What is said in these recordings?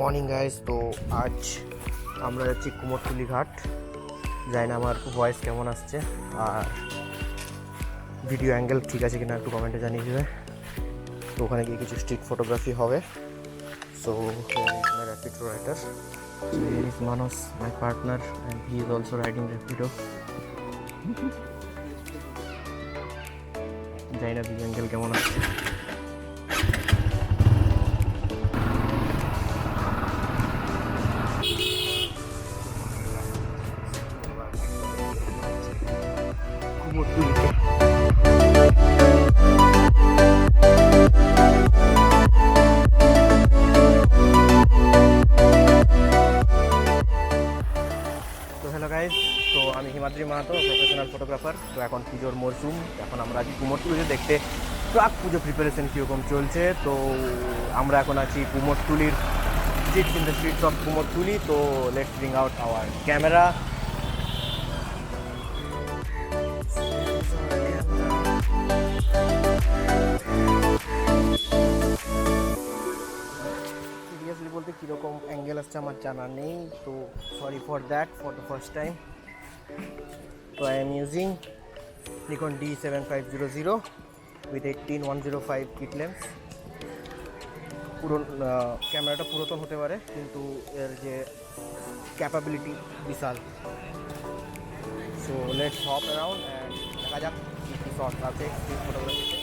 Morning guys. তো আজ আমরা যাচ্ছি কুমোরটুলি ঘাট। জানি না আমার ভয়েস কেমন আসছে আর ভিডিও অ্যাঙ্গেল ঠিক আছে কিনা একটু কমেন্টে জানিয়ে দেবে। তো ওখানে গিয়ে কিছু স্ট্রিট ফটোগ্রাফি হবে। So my Rapido rider, here is Manos, my partner, and he is also riding Rapido. জানি না ভিডিও অ্যাঙ্গেল কেমন আসছে। তো আমি হিমাদ্রি মাহাতো, প্রফেশনাল ফটোগ্রাফার। তো এখন পুজোর মরশুম, এখন আমরা আছি কুমোরটুলিতে দেখতে প্রাক পুজো প্রিপারেশন কীরকম চলছে। তো আমরা এখন আছি কুমোরটুলির streets, in the streets of Kumortuli. তো let's bring out our camera. Seriously বলতে কীরকম অ্যাঙ্গেল আসছে আমার জানা নেই, তো sorry for that for the first time. So I am using Nikon D7500 with 18105 kit lens. ক্যামেরাটা পুরাতন হতে পারে কিন্তু এর যে ক্যাপাবিলিটি বিশাল। So let's hop around and দেখা যাক কী কী শর্টস আছে স্ট্রিট ফটোগ্রাফিতে।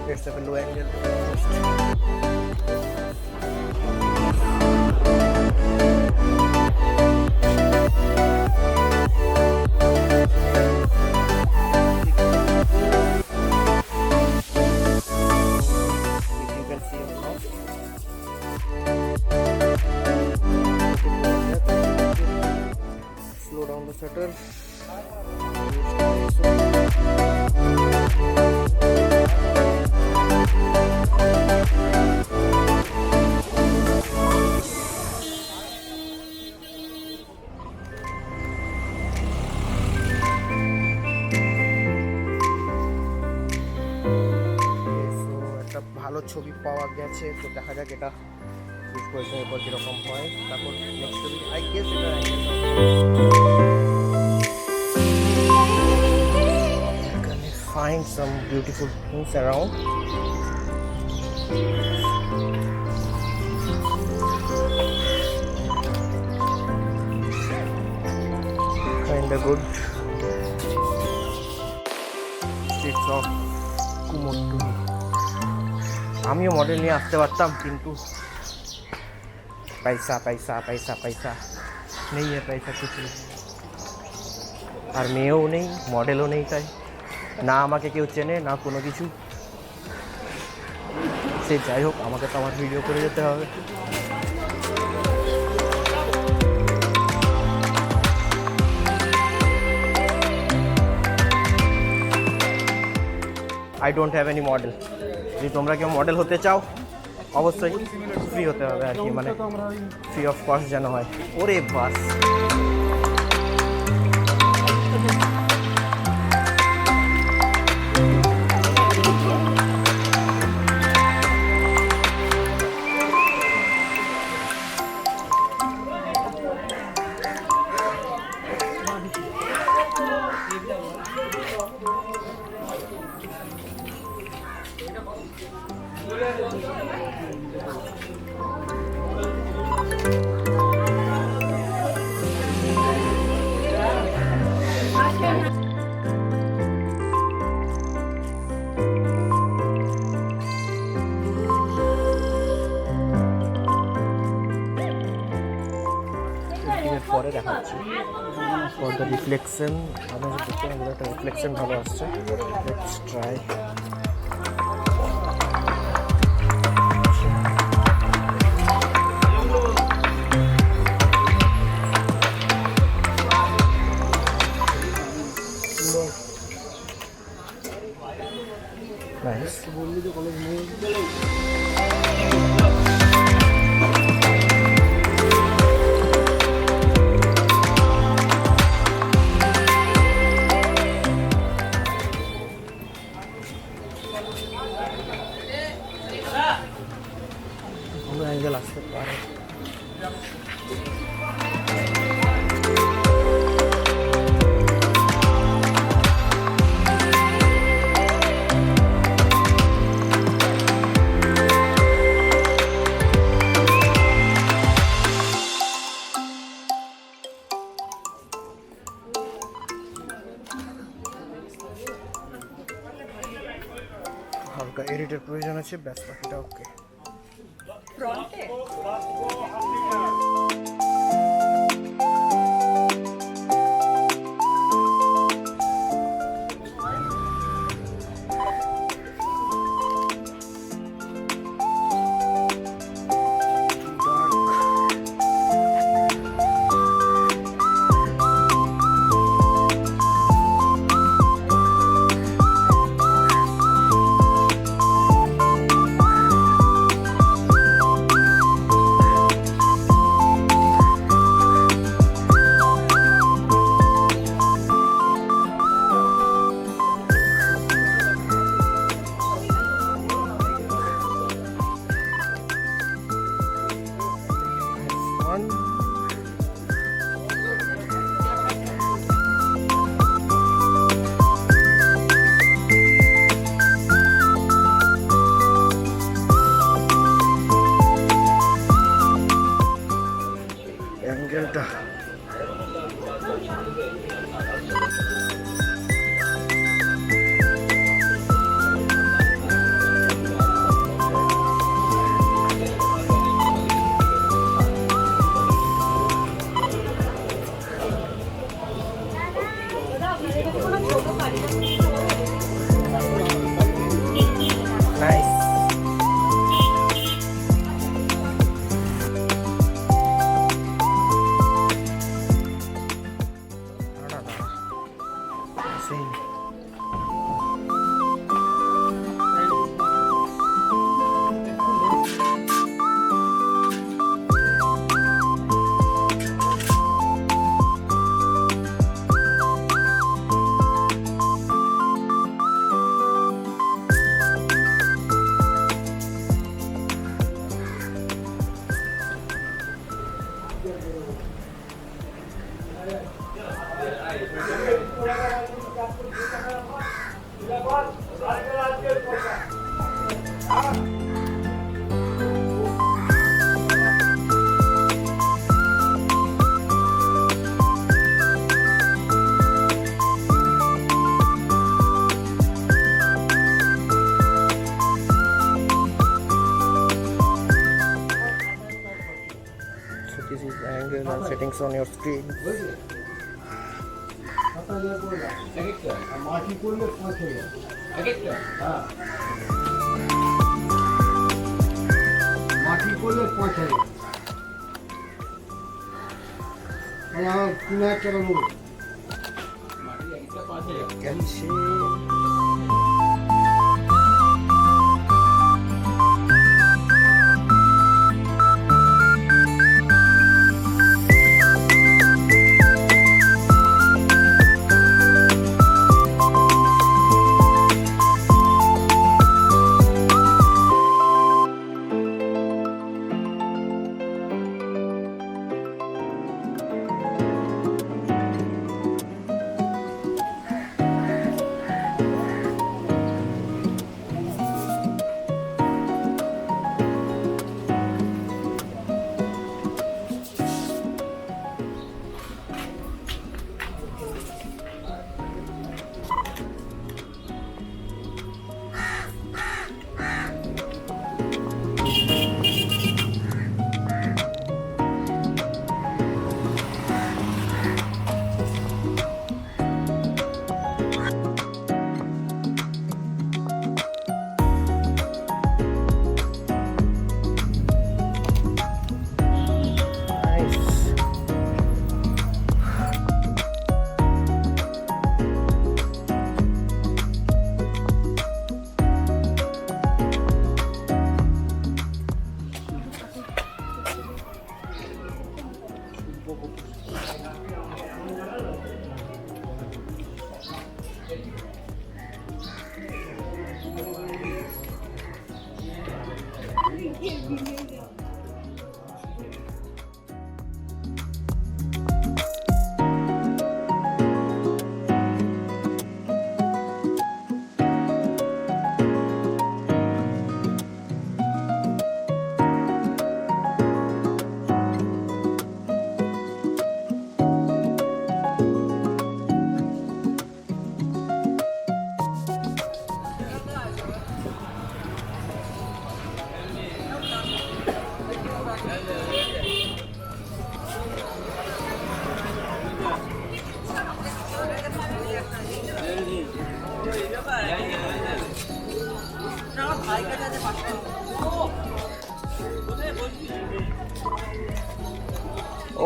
Let's have a low angle first. If you can see it now. Slow down the shutter. ভালো ছবি পাওয়া গেছে, তো দেখা যাক এটা ইউজ করেছে এরপর কীরকম হয়। তারপর নেক্সট ছবি আই গেস এটা এখানে find some beautiful things around. Find a good streets of Kumortuli. আমিও মডেল নিয়ে আসতে পারতাম কিন্তু পয়সা পয়সা পয়সা পয়সা নেই, পয়সা কিছু আর মেয়েও নেই, মডেলও নেই, তাই না আমাকে কেউ চেনে না কোনো কিছু। সে যাই হোক, আমাকে তো আমার ভিডিও করে যেতে হবে। I don't have any model. যদি তোমরা কেউ মডেল হতে চাও অবশ্যই ফ্রি হতে হবে আর কি, মানে ফ্রি অফ কস্ট যেন হয়। ওরে বাস, পরে দেখাচ্ছি ফর দ্য রিফ্লেকশন। আমাদের দেখতে আমাদের একটা রিফ্লেকশন ভালো আসছে। Let's try. নাইস। অ্যাঙ্গেল আসতে পারে। হালকা এডিটের প্রয়োজন আছে, ব্যাস বাকিটা ওকে। অ্যাঙ্গেলটা nice. This is the angle and settings on your screen.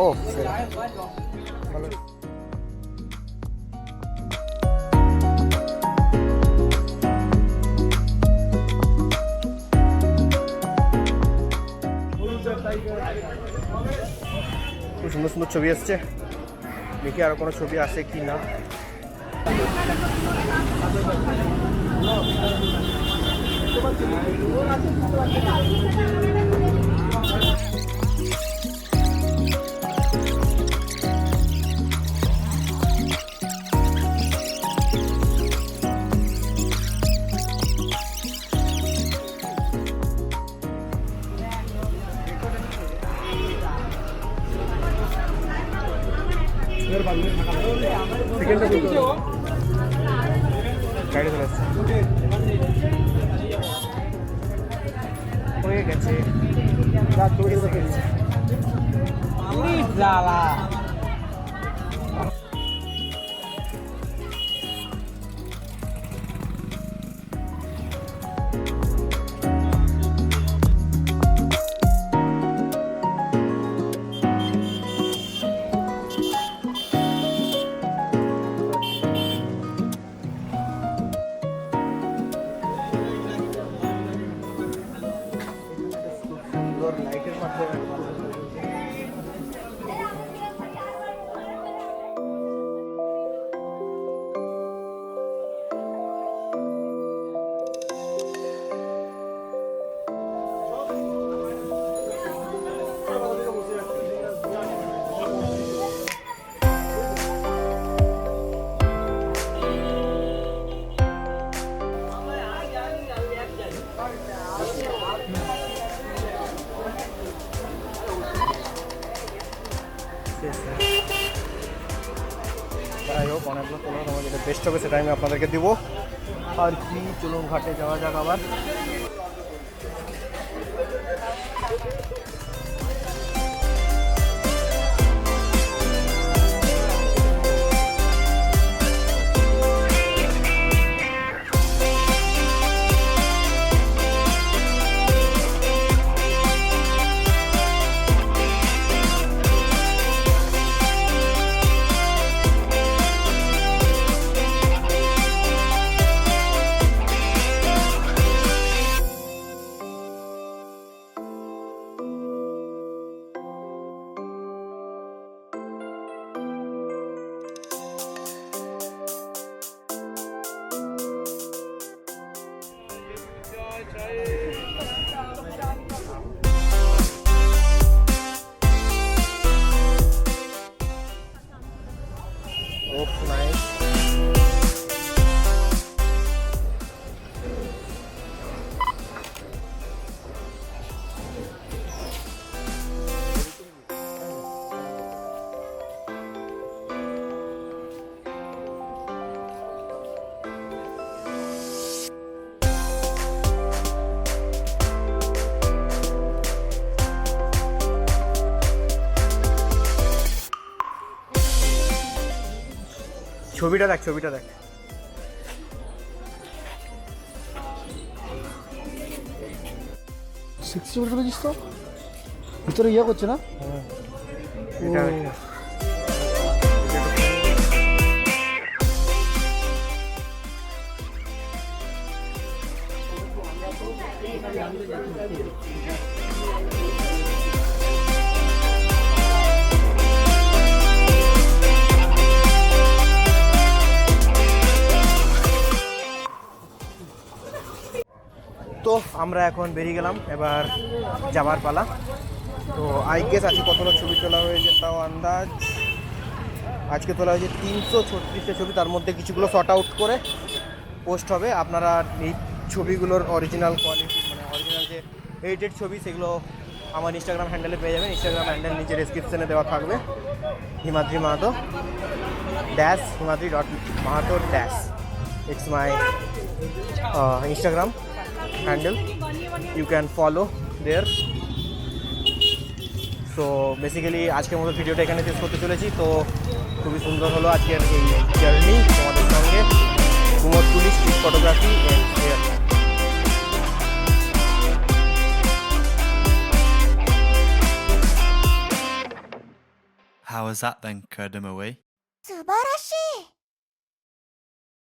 ও ভালো। খুব সুন্দর সুন্দর ছবি আসছে, দেখি আর কোনো ছবি আসে কি না। গাড়ি চলে আসছে, হয়ে গেছে। লাইটের মাধ্যমে যাই হোক, অনেকগুলো তোলা তোমার যেটা বেস্ট হবে সেটা আমি আপনাদেরকে দিব। আর কি, চলুন ঘাটে যাওয়া যাক আবার। ছবিটা দেখ, ছবিটা দেখ। সিক্সটি মিটার পেয়েছিস তো, ভিতরে ইয়ে করছে না? তো আমরা এখন বেরিয়ে গেলাম, এবার যাবার পালা। তো আই গেস আজকে কতটা ছবি তোলা হয়েছে তাও আন্দাজ আজকে তোলা হয়েছে 336টা ছবি, তার মধ্যে কিছুগুলো শর্ট আউট করে পোস্ট হবে। আপনারা এই ছবিগুলোর অরিজিনাল কোয়ালিটি, মানে অরিজিনাল যে এডিটেড ছবি, সেগুলো আমার ইনস্টাগ্রাম হ্যান্ডেলে পেয়ে যাবেন। ইনস্টাগ্রাম হ্যান্ডেল নিচে ডেসক্রিপশানে দেওয়া থাকবে, Himadri Mahato dash himadri.mahato dash, it's my Instagram handle, you can follow there. So basically আজকের মতো ভিডিওটা এখানে শেষ করতে চলেছি। তো খুবই সুন্দর হলো আজকের এই জার্নি তোমাদের সঙ্গে, Kumortuli street photography. How was that then, Kerdamaway? 素晴らしい